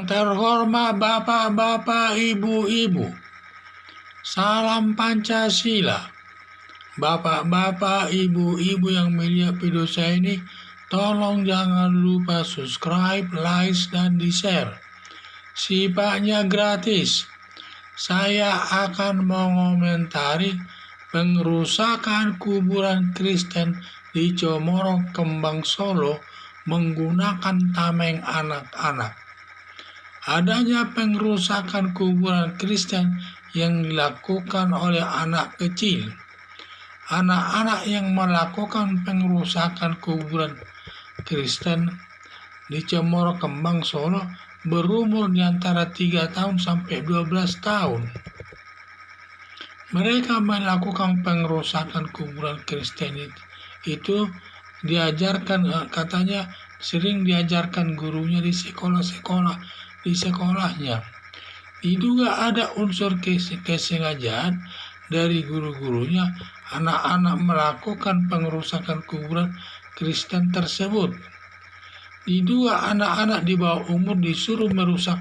Yang terhormat Bapak-bapak, Ibu-ibu, salam Pancasila. Bapak-bapak, Ibu-ibu yang melihat video saya ini, tolong jangan lupa subscribe, like, dan di-share. Sifatnya gratis. Saya akan mengomentari pengerusakan kuburan Kristen di Comoro, Kembang, Solo menggunakan tameng anak-anak. Adanya pengerusakan kuburan Kristen yang dilakukan oleh anak kecil. Anak-anak yang melakukan pengerusakan kuburan Kristen di Comoro, Kembang, Solo berumur di antara 3 tahun sampai 12 tahun. Mereka melakukan pengerusakan kuburan Kristen itu diajarkan, katanya sering diajarkan gurunya di sekolahnya. Diduga ada unsur kesengajaan dari guru-gurunya anak-anak melakukan pengerusakan kuburan Kristen tersebut. Diduga anak-anak di bawah umur disuruh merusak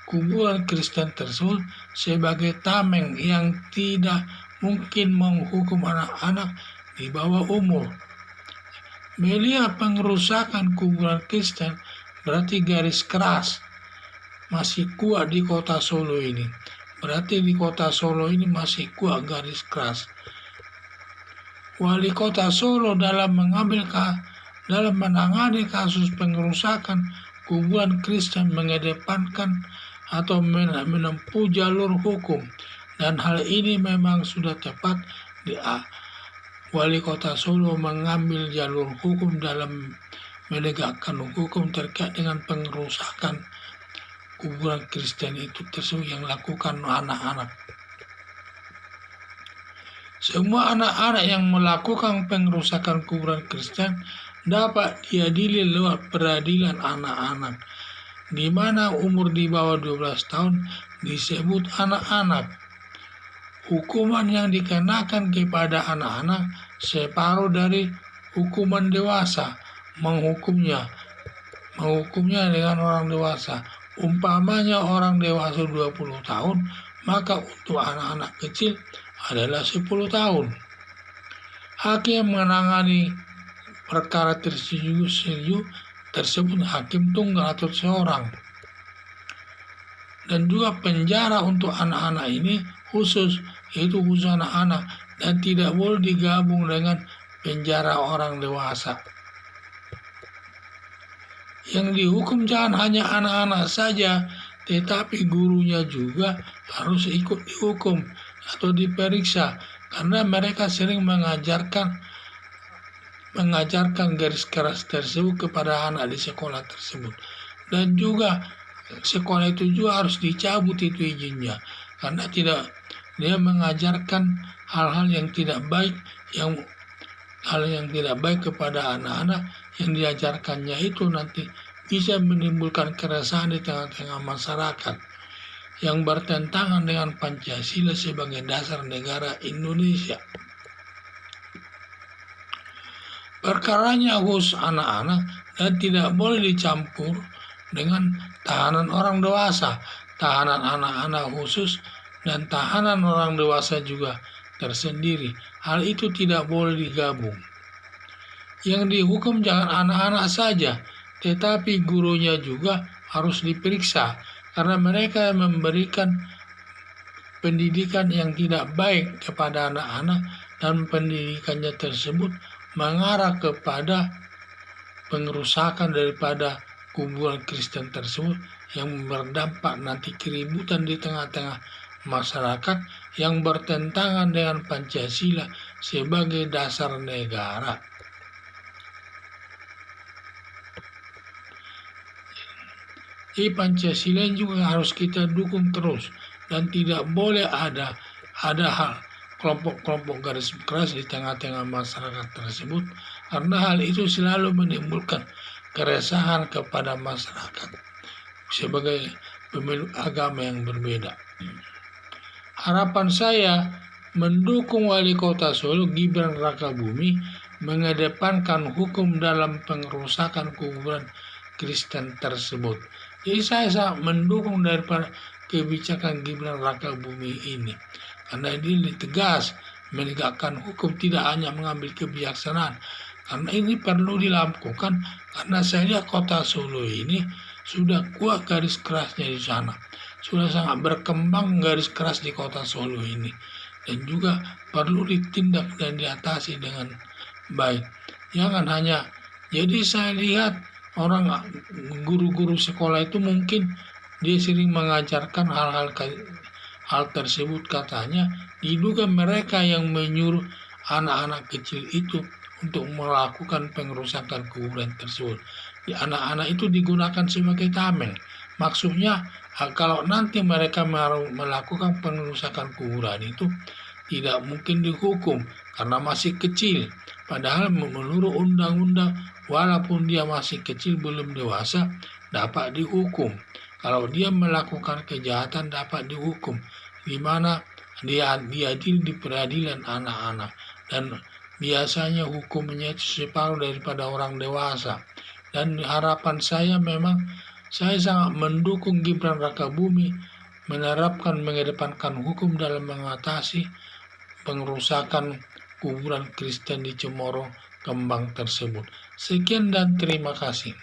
kuburan Kristen tersebut sebagai tameng yang tidak mungkin menghukum anak-anak di bawah umur. Melihat pengerusakan kuburan Kristen berarti garis keras masih kuat di kota Solo ini. Berarti di kota Solo ini masih kuat garis keras. Wali kota Solo dalam menangani kasus pengerusakan kuburan Kristen mengedepankan atau menempuh jalur hukum, dan hal ini memang sudah tepat. Wali kota Solo mengambil jalur hukum dalam menegakkan hukum terkait dengan pengerusakan kuburan Kristen itu tersebut yang lakukan anak-anak. Semua anak-anak yang melakukan pengerusakan kuburan Kristen dapat diadili lewat peradilan anak-anak, di mana umur di bawah 12 tahun disebut anak-anak. Hukuman yang dikenakan kepada anak-anak separuh dari hukuman dewasa, menghukumnya dengan orang dewasa. Umpamanya orang dewasa 20 tahun, maka untuk anak-anak kecil adalah 10 tahun. Hakim menangani perkara tersebut hakim tunggal atau seorang. Dan juga penjara untuk anak-anak ini khusus, yaitu khusus anak-anak, dan tidak boleh digabung dengan penjara orang dewasa. Yang dihukum jangan hanya anak-anak saja, tetapi gurunya juga harus ikut dihukum atau diperiksa, karena mereka sering mengajarkan garis keras tersebut kepada anak di sekolah tersebut. Dan juga sekolah itu juga harus dicabut itu izinnya, karena dia mengajarkan hal-hal yang tidak baik, kepada anak-anak. Yang diajarkannya itu nanti bisa menimbulkan keresahan di tengah-tengah masyarakat yang bertentangan dengan Pancasila sebagai dasar negara Indonesia. Perkaranya khusus anak-anak dan tidak boleh dicampur dengan tahanan orang dewasa. Tahanan anak-anak khusus dan tahanan orang dewasa juga tersendiri. Hal itu tidak boleh digabung. Yang dihukum jangan anak-anak saja, tetapi gurunya juga harus diperiksa, karena mereka memberikan pendidikan yang tidak baik kepada anak-anak, dan pendidikannya tersebut mengarah kepada pengerusakan daripada kuburan Kristen tersebut yang berdampak nanti keributan di tengah-tengah masyarakat yang bertentangan dengan Pancasila sebagai dasar negara. Pancasila juga harus kita dukung terus, dan tidak boleh ada hal kelompok-kelompok garis keras di tengah-tengah masyarakat tersebut, karena hal itu selalu menimbulkan keresahan kepada masyarakat sebagai pemeluk agama yang berbeda. Harapan saya mendukung Wali Kota Solo Gibran Rakabuming mengedepankan hukum dalam pengerusakan kuburan Kristen tersebut. Jadi saya sangat mendukung daripada kebijakan Gibran Rakabumi ini. Karena ini tegas menegakkan hukum, tidak hanya mengambil kebijaksanaan. Karena ini perlu dilakukan karena saya lihat kota Solo ini sudah kuat garis kerasnya di sana. Sudah sangat berkembang garis keras di kota Solo ini. Dan juga perlu ditindak dan diatasi dengan baik. Jangan hanya, jadi saya lihat orang guru-guru sekolah itu mungkin dia sering mengajarkan hal tersebut, katanya diduga mereka yang menyuruh anak-anak kecil itu untuk melakukan pengerusakan kuburan tersebut. Anak-anak itu digunakan sebagai tameng. Maksudnya kalau nanti mereka melakukan pengerusakan kuburan itu tidak mungkin dihukum karena masih kecil. Padahal menurut undang-undang walaupun dia masih kecil belum dewasa dapat dihukum. Kalau dia melakukan kejahatan dapat dihukum, di mana dia diadili di peradilan anak-anak, dan biasanya hukumnya separuh daripada orang dewasa. Dan harapan saya memang saya sangat mendukung Gibran Rakabumi menerapkan mengedepankan hukum dalam mengatasi pengerusakan kuburan Kristen di Cemoro Kembang tersebut. Sekian dan terima kasih.